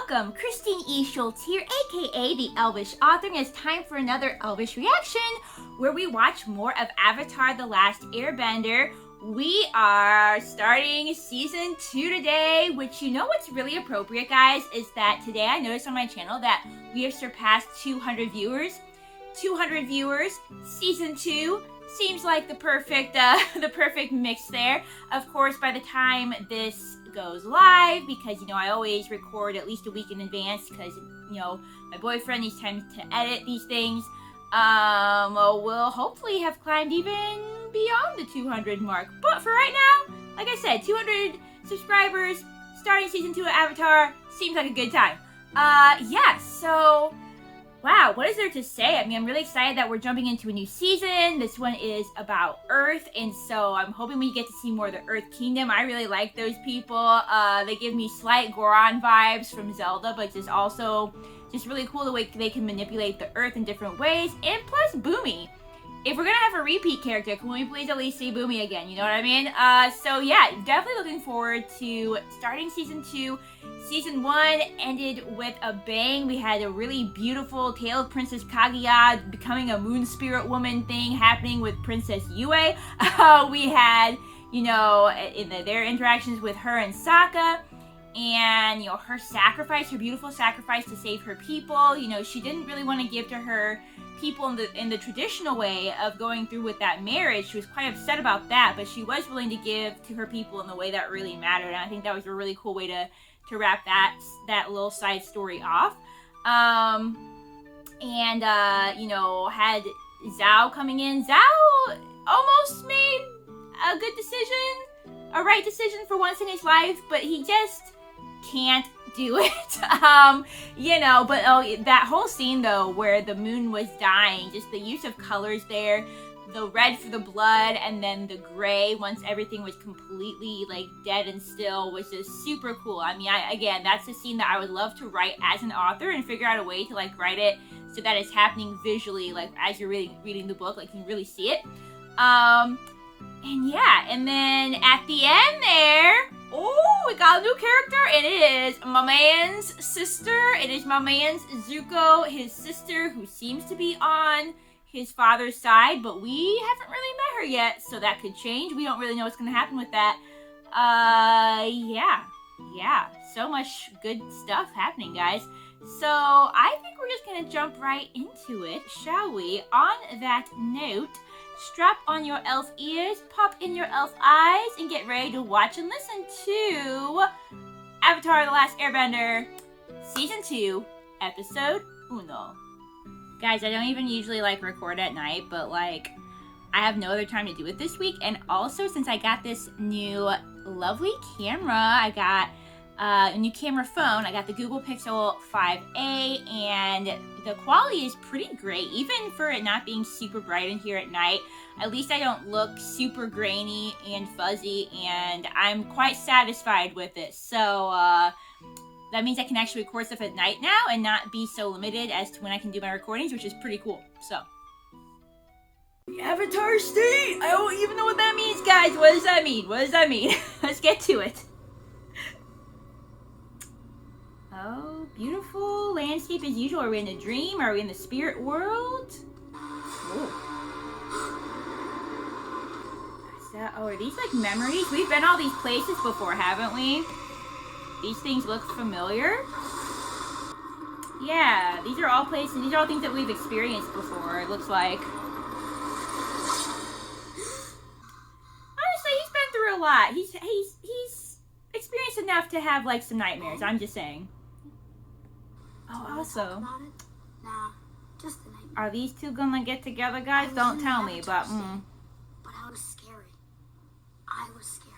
Welcome, Christine E. Schulze here, aka the Elvish Author, and it's time for another Elvish reaction, where we watch more of Avatar: The Last Airbender. We are starting season 2 today, which you know what's really appropriate, guys, is that today I noticed on my channel that we have surpassed 200 viewers. 200 viewers, season 2. Seems like the perfect mix there. Of course, by the time this goes live, because, you know, I always record at least a week in advance because, you know, my boyfriend needs time to edit these things, we'll hopefully have climbed even beyond the 200 mark. But for right now, like I said, 200 subscribers, starting season 2 of Avatar, seems like a good time. Yeah, so wow, what is there to say? I mean, I'm really excited that we're jumping into a new season. This one is about Earth, and so I'm hoping we get to see more of the Earth Kingdom. I really like those people. They give me slight Goron vibes from Zelda, but just also just really cool the way they can manipulate the Earth in different ways. And plus, Boomy. If we're gonna have a repeat character, can we please at least see Boomy again? You know what I mean? So yeah, definitely looking forward to starting season 2. Season 1 ended with a bang. We had a really beautiful tale of Princess Kaguya becoming a moon spirit woman thing happening with Princess Yue. We had, you know, their interactions with her and Sokka. And, you know, her sacrifice, her beautiful sacrifice to save her people. You know, she didn't really want to give to her people in the traditional way of going through with that marriage. She was quite upset about that, but she was willing to give to her people in the way that really mattered. And I think that was a really cool way to wrap that little side story off. You know, had Zhao coming in. Zhao almost made a good decision, a right decision for once in his life, but he just can't do it. You know, but that whole scene though where the moon was dying, just the use of colors there, the red for the blood and then the gray once everything was completely like dead and still, was just super cool. I mean, again, that's a scene that I would love to write as an author and figure out a way to like write it so that it's happening visually, like as you're reading the book, like you can really see it. And yeah, and then at the end there, oh, we got a new character, and it is my man's sister. It is my man's Zuko, his sister, who seems to be on his father's side, but we haven't really met her yet, so that could change. We don't really know what's going to happen with that. Yeah, so much good stuff happening, guys. So I think we're just going to jump right into it, shall we? On that note, strap on your elf ears, pop in your elf eyes, and get ready to watch and listen to Avatar: The Last Airbender, Season 2, Episode 1. Guys, I don't even usually like record at night, but like I have no other time to do it this week. And also, since I got this new lovely camera, I got a new camera phone. I got the Google Pixel 5a, and the quality is pretty great, even for it not being super bright in here at night. At least I don't look super grainy and fuzzy, and I'm quite satisfied with it. So that means I can actually record stuff at night now and not be so limited as to when I can do my recordings, which is pretty cool. So the Avatar State! I don't even know what that means, guys. What does that mean? What does that mean? Let's get to it. Oh, beautiful landscape as usual. Are we in a dream? Are we in the spirit world? Oh. Is that, oh, are these like memories? We've been all these places before, haven't we? These things look familiar. Yeah, these are all places. These are all things that we've experienced before, it looks like. Honestly, he's been through a lot. He's experienced enough to have like some nightmares. I'm just saying. Oh, also, nah, just the nightmare. Are these two gonna get together, guys? Don't tell me, but But I was scary. I was scary.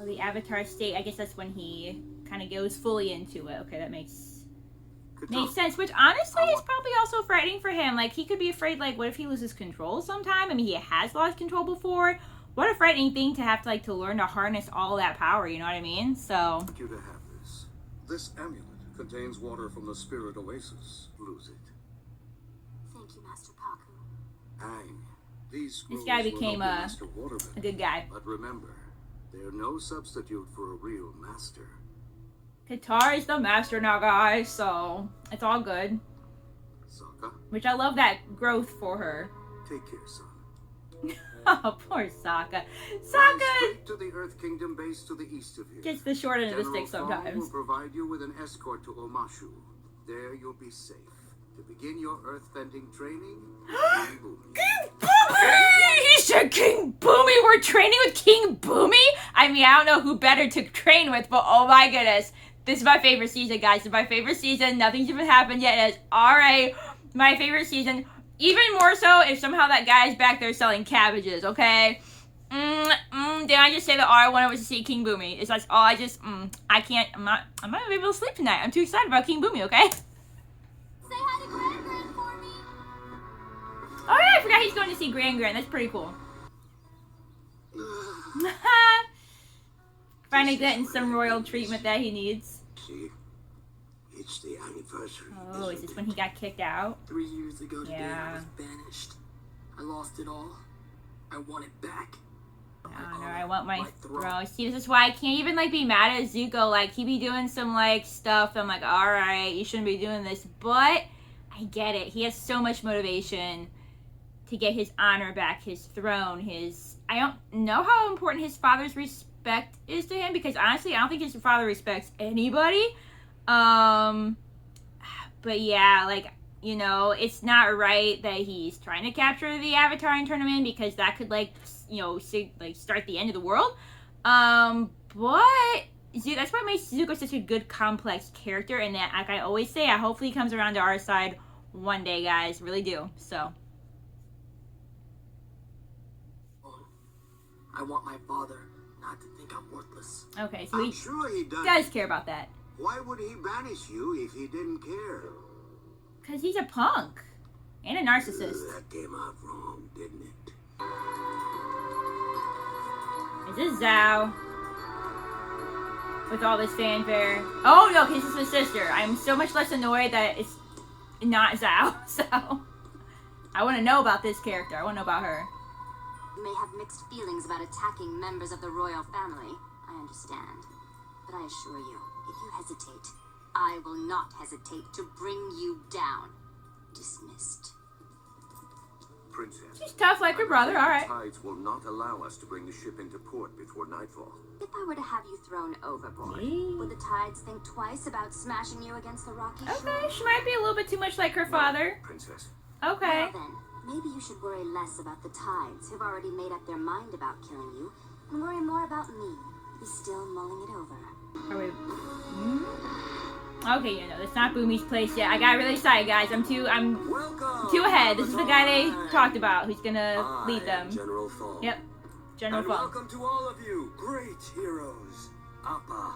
Oh, the Avatar State. I guess that's when he kind of goes fully into it. Okay, that makes sense. Which honestly is probably also frightening for him. Like he could be afraid. Like, what if he loses control sometime? I mean, he has lost control before. What a frightening thing to have to like to learn to harness all that power. You know what I mean? So. Thank you to have this. This amulet contains water from the spirit oasis. Lose it. Thank you, Master Paku. Aang. These This guy became a good guy. But remember, they're no substitute for a real master. Katara is the master now, guys, so it's all good. Sokka, Which I love that growth for her. take care, son. Oh, poor Sokka. Fly Sokka straight to the Earth Kingdom base to the east of here. gets the short end of the General stick Fong sometimes. will provide you with an escort to Omashu. There you'll be safe. To begin your earthbending training, King Boomy. King Boomy! He said King Boomy! We're training with King Boomy? I mean, I don't know who better to train with, but oh my goodness. This is my favorite season, guys. This is my favorite season. Nothing's even happened yet. It's alright. My favorite season. Even more so if somehow that guy's back there selling cabbages, okay? Did I just say that all I wanted was to see King Boomy? It's like all I just, I can't, I'm not gonna be able to sleep tonight. I'm too excited about King Boomy, okay? Say hi to Gran for me. Oh yeah, I forgot he's going to see Gran. That's pretty cool. Finally getting some royal treatment that he needs. See, it's the anniversary. Oh, is this when he got kicked out? 3 years ago today, Yeah. I was banished. I lost it all. I want it back. Oh no, I want my throne. throne. See, this is why I can't even like be mad at Zuko. Like he be doing some like stuff. I'm like, all right, you shouldn't be doing this. But I get it. He has so much motivation to get his honor back, his throne, his. I don't know how important his father's respect is to him because honestly, I don't think his father respects anybody. But yeah, like. You know, it's not right that he's trying to capture the Avatar tournament because that could, like, you know, start the end of the world. But that's what makes Zuko such a good, complex character. And that, like I always say, I hopefully he comes around to our side one day, guys. Really do. So. I want my father not to think I'm worthless. Okay, so I'm he sure he does care about that. Why would he banish you if he didn't care? Because he's a punk. And a narcissist. That came out wrong, didn't it? Is this Zhao? With all this fanfare. Oh no, because it's his sister. I'm so much less annoyed that it's not Zhao. So I want to know about this character. I want to know about her. You may have mixed feelings about attacking members of the royal family. I understand. But I assure you, if you hesitate, I will not hesitate to bring you down. Dismissed. Princess. She's tough like her brother, alright. Tides will not allow us to bring the ship into port before nightfall. If I were to have you thrown overboard, would the tides think twice about smashing you against the rocky shore? Okay, she might be a little bit too much like her father. Princess. Okay. Well then, maybe you should worry less about the tides who've already made up their mind about killing you, and worry more about me, who's still mulling it over. Are we... Okay, you know, that's not Boomy's place yet. I got really excited, guys. I'm too ahead. This is the guy they talked about who's gonna lead them. General Fong. Yep. General Fong. Welcome to all of you, great heroes. Appa,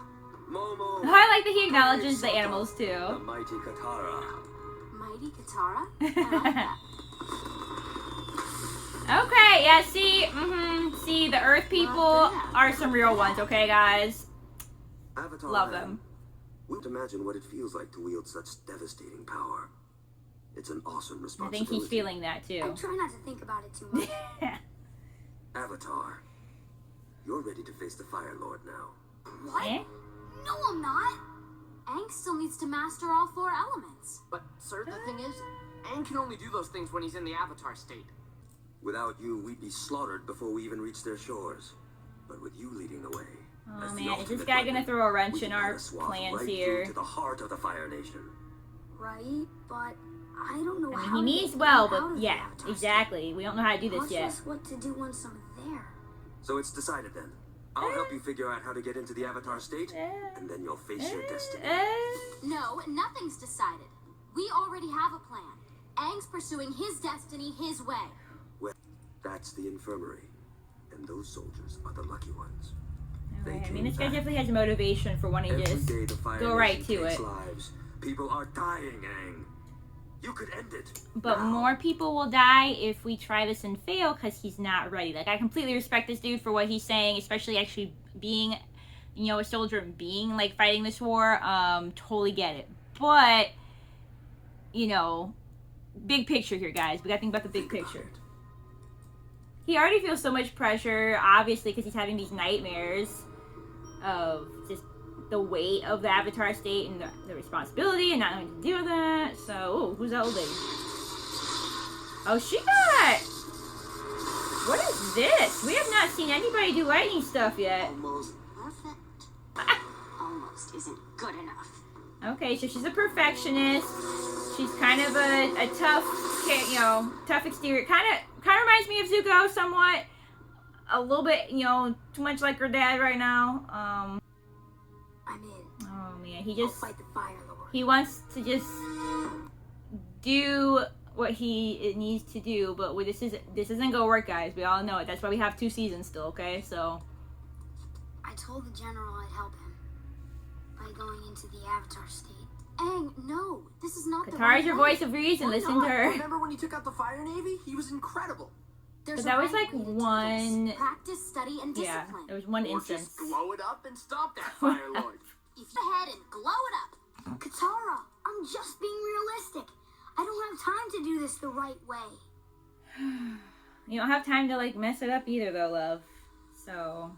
Momo. I like that he acknowledges the animals the too. mighty Katara. Mighty Katara? I like that. Okay, yeah, see, the Earth people are some real ones, okay, guys? Avatar Love Man, them. wouldn't imagine what it feels like to wield such devastating power. It's an awesome I responsibility. think he's feeling that I too. try not to think about it too much. Avatar, you're ready to face the Fire Lord now. What? Eh? No, I'm not. Aang still needs to master all 4 elements. But, sir, the thing is, Aang can only do those things when he's in the Avatar state. Without you, we'd be slaughtered before we even reach their shores. But with you leading the way, Oh as the man, is this ultimate guy weapon, gonna throw a we wrench can in our cut a swath plans right here? through to the heart of the Fire Nation. Right, but I don't know I how mean, he to needs get well, out but of the yeah, Avatar state. exactly. We don't know how to do this Watch yet. us what to do once I'm there. So it's decided then. I'll help you figure out how to get into the Avatar state, and then you'll face your destiny. No, nothing's decided. We already have a plan. Aang's pursuing his destiny his way. Well, that's the infirmary. And those soldiers are the lucky ones. Alright, I mean, this guy definitely has motivation for wanting to Every just day the Fire go right Nation to takes it. lives. People are dying, Aang. You could end it. But now. more people will die if we try this and fail because he's not ready. Like, I completely respect this dude for what he's saying, especially actually being, you know, a soldier and being, like, fighting this war. Totally get it. But, you know, big picture here, guys. We gotta think about the big Think about picture. it. He already feels so much pressure, obviously, because he's having these nightmares of just the weight of the Avatar state and the responsibility and not having to deal with that. So, ooh, who's that old lady? Oh, she got... What is this? We have not seen anybody do lightning stuff yet. Almost. Perfect. Almost isn't good enough. Okay, so she's a perfectionist. She's kind of a tough, you know, tough exterior. Kind of reminds me of Zuko somewhat. A little bit, you know, too much like her dad right now. I'm in. Oh man, I'll fight the Fire Lord. he wants to just do what he needs to do, but this isn't gonna work, guys. We all know it. That's why we have 2 seasons still. Okay, so. I told the general I'd help him by going into the Avatar state. Aang, no, this is not the Katara's right your way. voice of reason. Why Listen not? to her. Remember when he took out the Fire Navy? He was incredible. There's But that a was right like way to do one. this. Practice, study, and Yeah, discipline. there was one Or instance. just blow it up and stop that Fire Lord. If you go ahead and glow it up. Katara, I'm just being realistic. I don't have time to do this the right way. You don't have time to like mess it up either, though, love. So.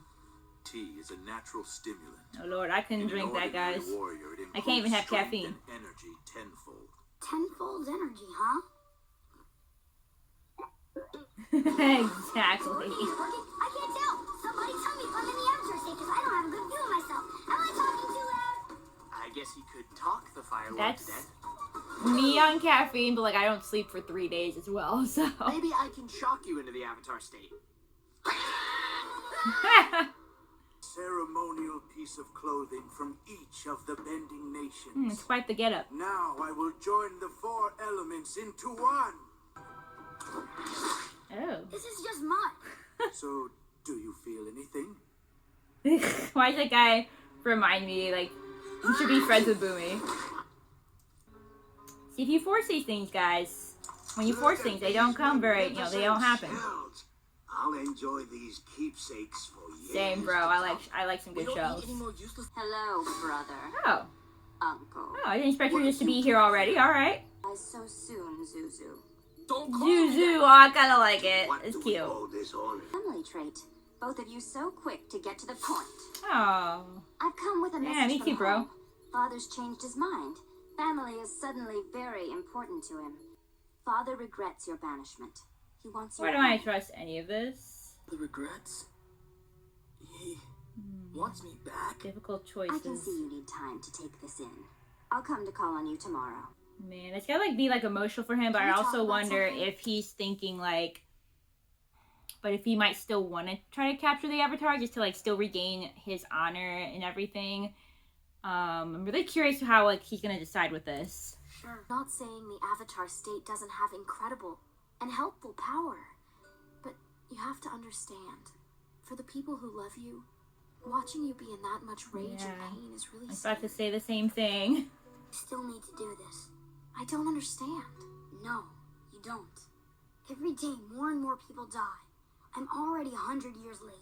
Tea is a natural stimulant. Oh Lord, I couldn't drink that, guys. Warrior, it I can't even have improves strength caffeine. and energy tenfold. Tenfold energy, huh? Exactly. Working? I can't tell. Somebody tell me if I'm in the Avatar state because I don't have a good view of myself. Am I talking too loud? I guess he could talk the Fire Lord That's to death. me on caffeine, but like I don't sleep for 3 days as well, so. Maybe I can shock you into the Avatar state. Ceremonial piece of clothing from each of the bending nations. It's quite the getup. Now I will join the 4 elements into one. Oh. This is just mud. So, do you feel anything? Why does that guy remind me, like, you should be friends with Boomy? See, if you force these things, guys, when you force things, they don't come very, you know, they don't happen. I'll enjoy these keepsakes for years. Same, bro. I like some We good don't shows. need any more useless. Hello, brother. Oh. Uncle. Oh, I didn't expect you just to be here already. Alright. Why so soon, Zuzu? Don't call me Zuzu. that. Oh, I kinda like it. What It's do we cute. call this honor? Family trait. Both of you so quick to get to the point. Oh. I've come with a message Yeah, me from too, bro. home. Father's changed his mind. Family is suddenly very important to him. Father regrets your banishment. He wants you Why don't I home. trust any of this? The regrets. He wants me back. Difficult I can choices. see you need time to take this in. I'll come to call on you tomorrow. Man, it's gotta like be like emotional for him, but Can I we talk also about wonder something? if he's thinking like, but if he might still want to try to capture the Avatar just to like still regain his honor and everything. I'm really curious how like he's gonna decide with this. Sure. Not saying the Avatar state doesn't have incredible and helpful power. But you have to understand, for the people who love you, watching you be in that much rage Yeah. and pain is really I was about to sad. say the same thing. You still need to do this. I don't understand. No, you don't. Every day, more and more people die. I'm already 100 years late.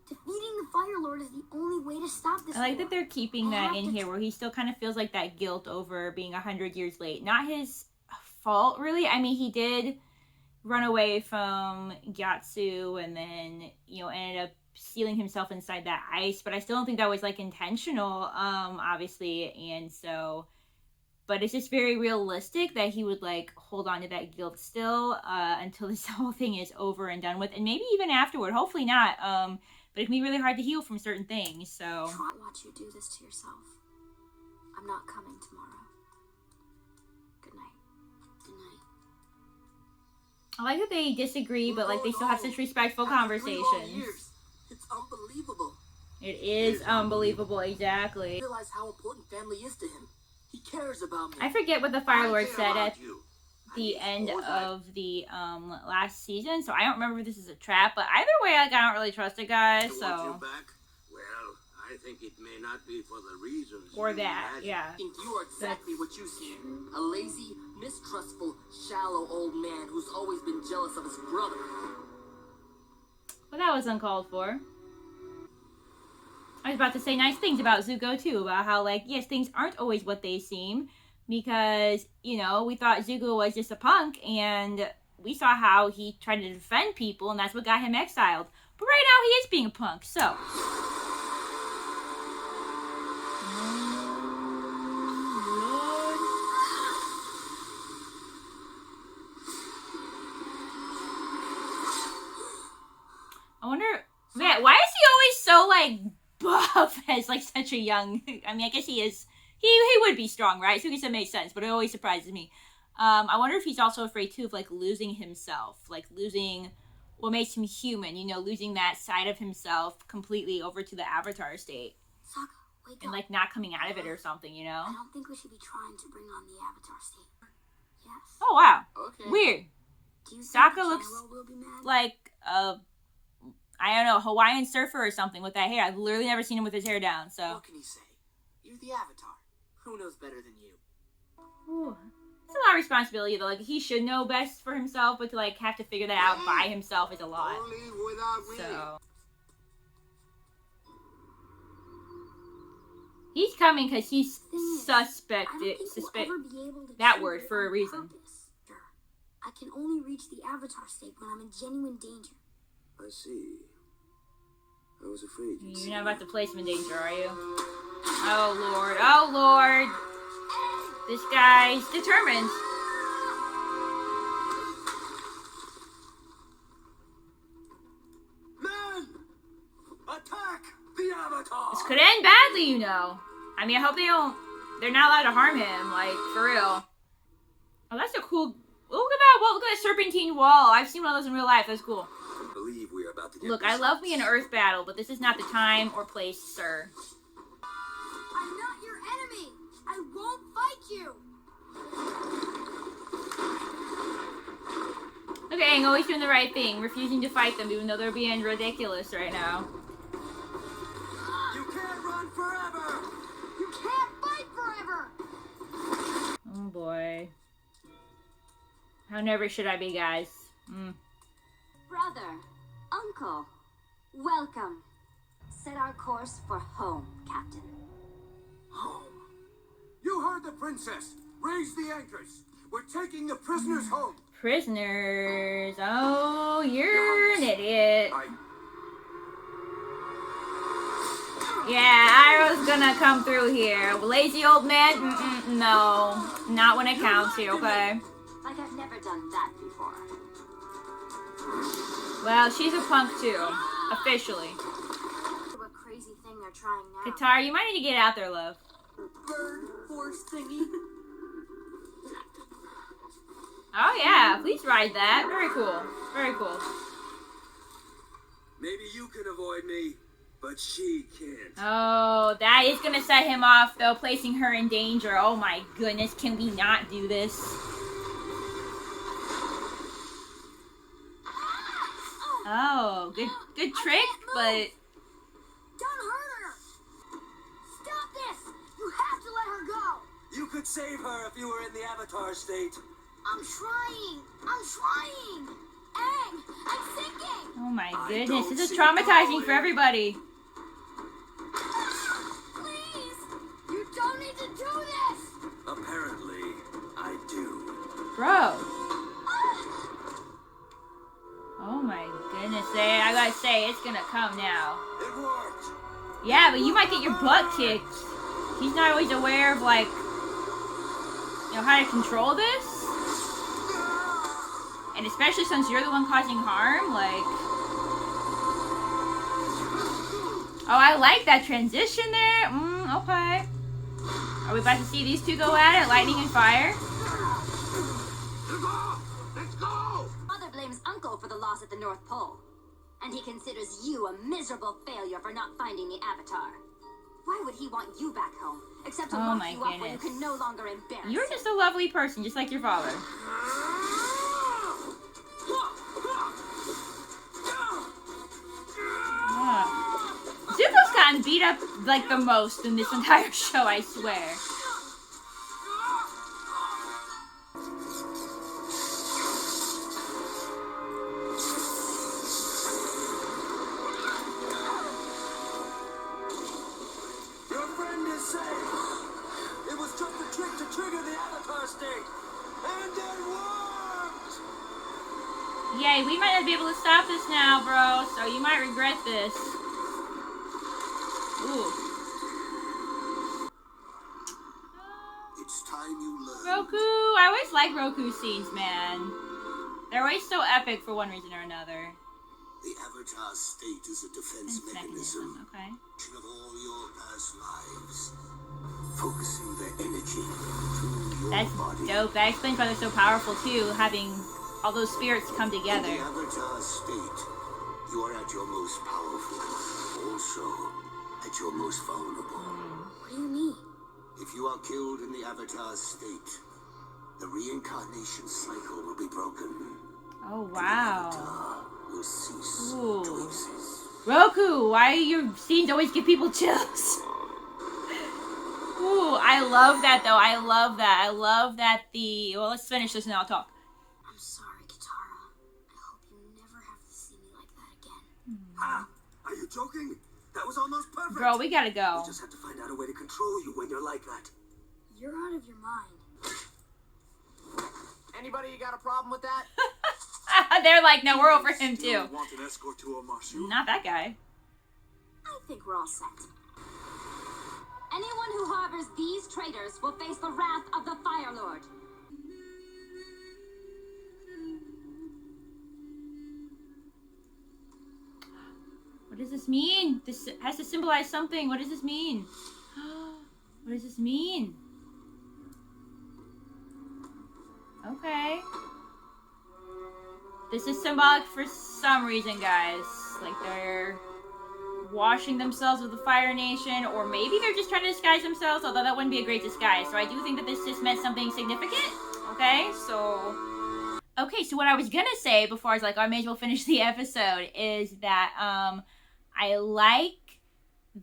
Defeating the Fire Lord is the only way to stop this I like war. that they're keeping I that have in to here where he still kind of feels like that guilt over being 100 years late. Not his fault, really. I mean, he did run away from Gyatso and then, you know, ended up sealing himself inside that ice, but I still don't think that was like intentional, obviously. And so, but it's just very realistic that he would like hold on to that guilt still until this whole thing is over and done with, and maybe even afterward. Hopefully not. But it can be really hard to heal from certain things. So I can't watch you do this to yourself. I'm not coming tomorrow. Good night. Good night. I like that they disagree, but like they still have such respectful After 3 long conversations. years, it's unbelievable. It is unbelievable, I exactly. realize how important family is to him. He cares about me. I forget what the Fire Lord I care said about at you. the end Or that. of the last season, so I don't remember if this is a trap, but either way, like I don't really trust it, guys. You want So you back? Well, I think it may not be for the reasons or you that, imagine. yeah. I think you are exactly what you see. A lazy, mistrustful, shallow old man who's always been jealous of his brother. Well, that was uncalled for. I was about to say nice things about Zuko too, about how like yes, things aren't always what they seem, because you know we thought Zuko was just a punk, and we saw how he tried to defend people, and that's what got him exiled. But right now he is being a punk, so. Why is he always so like buff as like such a young? I mean, I guess he is. He would be strong, right? So I guess that makes sense. But it always surprises me. I wonder if he's also afraid too of like losing himself, like losing what makes him human. You know, losing that side of himself completely over to the Avatar state, Sokka, wake and up. like not coming out of it or something. You know? I don't think we should be trying to bring on the Avatar state. Yes. Oh wow, Okay. weird. Do you think Sokka the looks general will be mad? like I don't know, Hawaiian surfer or something with that hair. I've literally never seen him with his hair down. So What can he say? You're the Avatar. Who knows better than you? ooh, it's a lot of responsibility though. Like he should know best for himself, but to like have to figure that out by himself is a lot. Don't leave without me. So he's coming because he's I don't suspected. think we'll ever be able to that choose word it for a on reason. purpose. Sure. I can only reach the Avatar state when I'm in genuine danger. I see. I was afraid you'd You're not about to place him in danger, are you? Oh lord! Oh lord! This guy's determined. Men! Attack the Avatar! This could end badly, you know. I mean, I hope they don't. They're not allowed to harm him, like for real. Oh, that's a cool. Look at that! Look at that serpentine wall. I've seen one of those in real life. That's cool. I believe we are about to get Look, I love me an Earth battle, but this is not the time or place, sir. I'm not your enemy. I won't fight you. Look at Aang always doing the right thing, refusing to fight them, even though they're being ridiculous right now. You can't run forever! You can't fight forever. Oh boy. How nervous should I be, guys? Brother, uncle, welcome. Set our course for home, Captain. Home. You heard the princess. Raise the anchors. We're taking the prisoners home. Prisoners. Oh, you're an idiot. Yeah, Iroh's gonna come through here. Lazy old man? No. Not when it counts here, okay? Like I've never done that before. Well, she's a punk too. Officially. What crazy thing they're trying now? Guitar, you might need to get out there, love. Bird force thingy. Oh yeah, please ride that. Very cool. Very cool. Maybe you can avoid me, but she can't. Oh, that is gonna set him off though, placing her in danger. Oh my goodness, can we not do this? Oh, good trick, but Don't hurt her. Stop this. You have to let her go. You could save her if you were in the Avatar state. I'm trying. Aang, I'm sinking. oh my I goodness, don't this is see traumatizing how for it- everybody. Please. You don't need to do this. Apparently, I do. Bro. Oh my goodness, I gotta say, it's gonna come now. It worked. Yeah, but you might get your butt kicked. He's not always aware of, like, you know, how to control this. And especially since you're the one causing harm, like... Oh, I like that transition there. Okay. Are we about to see these two go at it? Lightning and fire? Let's go! Mother blames Uncle for the loss at the North Pole. And he considers you a miserable failure for not finding the Avatar. Why would he want you back home? Except to Oh lock my you up where you goodness. can no longer embarrass You're him. just a lovely person, just like your father. Zuko's gotten beat up, like, the most in this entire show, I swear. Your friend is safe. It was just a trick to trigger the Avatar state. And it worked! Yay, we might not be able to stop this now, bro, so you might regret this. Ooh. It's time you learn. Roku! I always like Roku scenes, man. They're always so epic for one reason or another. The Avatar state is a defense mechanism. Okay. Of all your past lives, focusing the energy to your That's body. dope. That explains why they're so powerful too, having all those spirits come In together. the Avatar state, you are at your most powerful, also at your most vulnerable. What do you mean? If you are killed in the Avatar state, the reincarnation cycle will be broken. Oh, And wow. the Avatar will cease Ooh. to exist. Roku, why are your scenes always give people chills? Ooh, I love that though. I love that. I love that well, let's finish this and I'll talk. I'm sorry, Katara. I hope you never have to see me like that again. Ah, are you joking? That was almost perfect. Bro, we gotta go. We just have to find out a way to control you when you're like that. You're out of your mind. Anybody got a problem with that? They're like, no, we're over him too. Want an escort to Omashu? Not that guy. I think we're all set. Anyone who harbors these traitors will face the wrath of the Fire Lord. What does this mean? This has to symbolize something. What does this mean? What does this mean? Okay. This is symbolic for some reason, guys. Like they're washing themselves with the Fire Nation, or maybe they're just trying to disguise themselves, although that wouldn't be a great disguise. So I do think that this just meant something significant. Okay, so what I was gonna say before I was like, oh, I may as well finish the episode, is that I like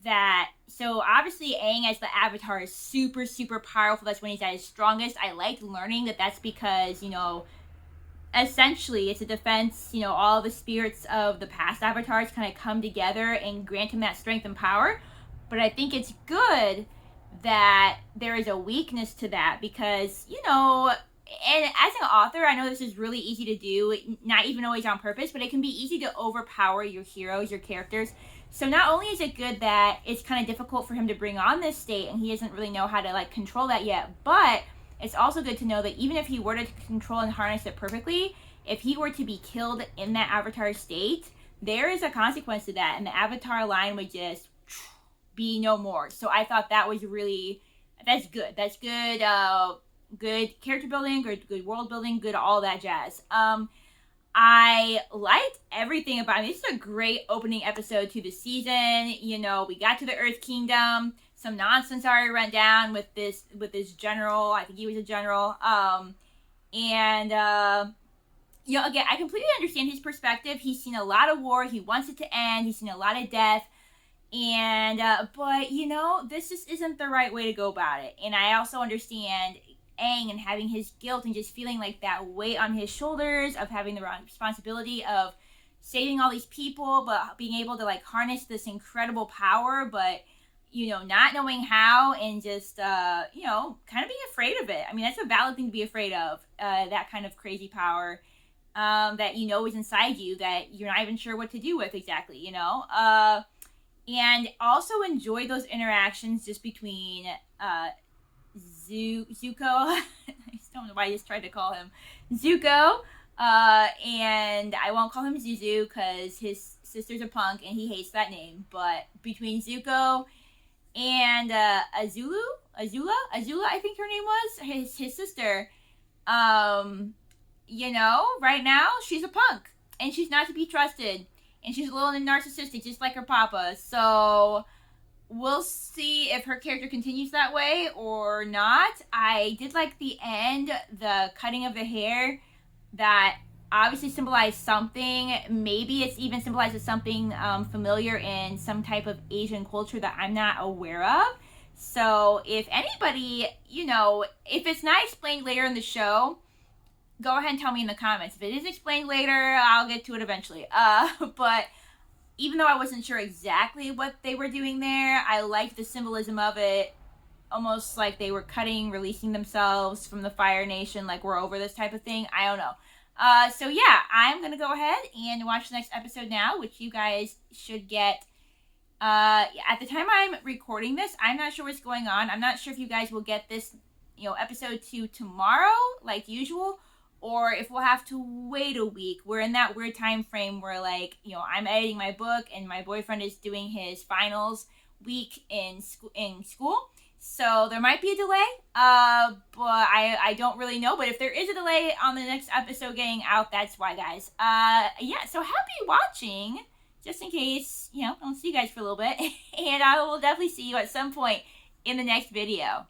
that. So obviously Aang as the Avatar is super, super powerful. That's when he's at his strongest. I liked learning that that's because, you know, essentially it's a defense, you know, all the spirits of the past avatars kind of come together and grant him that strength and power. But I think it's good that there is a weakness to that because, you know, and as an author, I know this is really easy to do, not even always on purpose, but it can be easy to overpower your heroes, your characters. So not only is it good that it's kind of difficult for him to bring on this state and he doesn't really know how to like control that yet, but it's also good to know that even if he were to control and harness it perfectly, if he were to be killed in that Avatar state, there is a consequence to that, and the Avatar line would just be no more. So I thought that was that's good. That's good. Good character building, good world building, good all that jazz. I liked everything about it. This is a great opening episode to the season. You know, we got to the Earth Kingdom. Some nonsense already went down with this general. I think he was a general. You know, again, I completely understand his perspective. He's seen a lot of war. He wants it to end. He's seen a lot of death. And, but, you know, this just isn't the right way to go about it. And I also understand Aang and having his guilt and just feeling like that weight on his shoulders of having the responsibility of saving all these people, but being able to, like, harness this incredible power, but, you know, not knowing how and just, you know, kind of being afraid of it. I mean, that's a valid thing to be afraid of, that kind of crazy power that you know is inside you that you're not even sure what to do with exactly, you know? And also enjoy those interactions just between Zuko, I just don't know why I just tried to call him Zuko, and I won't call him Zuzu because his sister's a punk and he hates that name, but between Zuko and Azula, I think her name was, his sister, you know, right now she's a punk and she's not to be trusted and she's a little narcissistic just like her papa. So we'll see if her character continues that way or not. I did like the end, the cutting of the hair that obviously symbolized something. Maybe it's even symbolizes something familiar in some type of Asian culture that I'm not aware of. So if anybody, you know, if it's not explained later in the show, go ahead and tell me in the comments. If it is explained later, I'll get to it eventually. But even though I wasn't sure exactly what they were doing there, I liked the symbolism of it. Almost like they were releasing themselves from the Fire Nation, like we're over this type of thing. I don't know. So yeah, I'm going to go ahead and watch the next episode now, which you guys should get. At the time I'm recording this, I'm not sure what's going on. I'm not sure if you guys will get this, you know, episode 2 tomorrow, like usual, or if we'll have to wait a week. We're in that weird time frame where, like, you know, I'm editing my book and my boyfriend is doing his finals week in school. So there might be a delay, but I don't really know. But if there is a delay on the next episode getting out, that's why, guys. Yeah, so happy watching, just in case, you know, I don't see you guys for a little bit. And I will definitely see you at some point in the next video.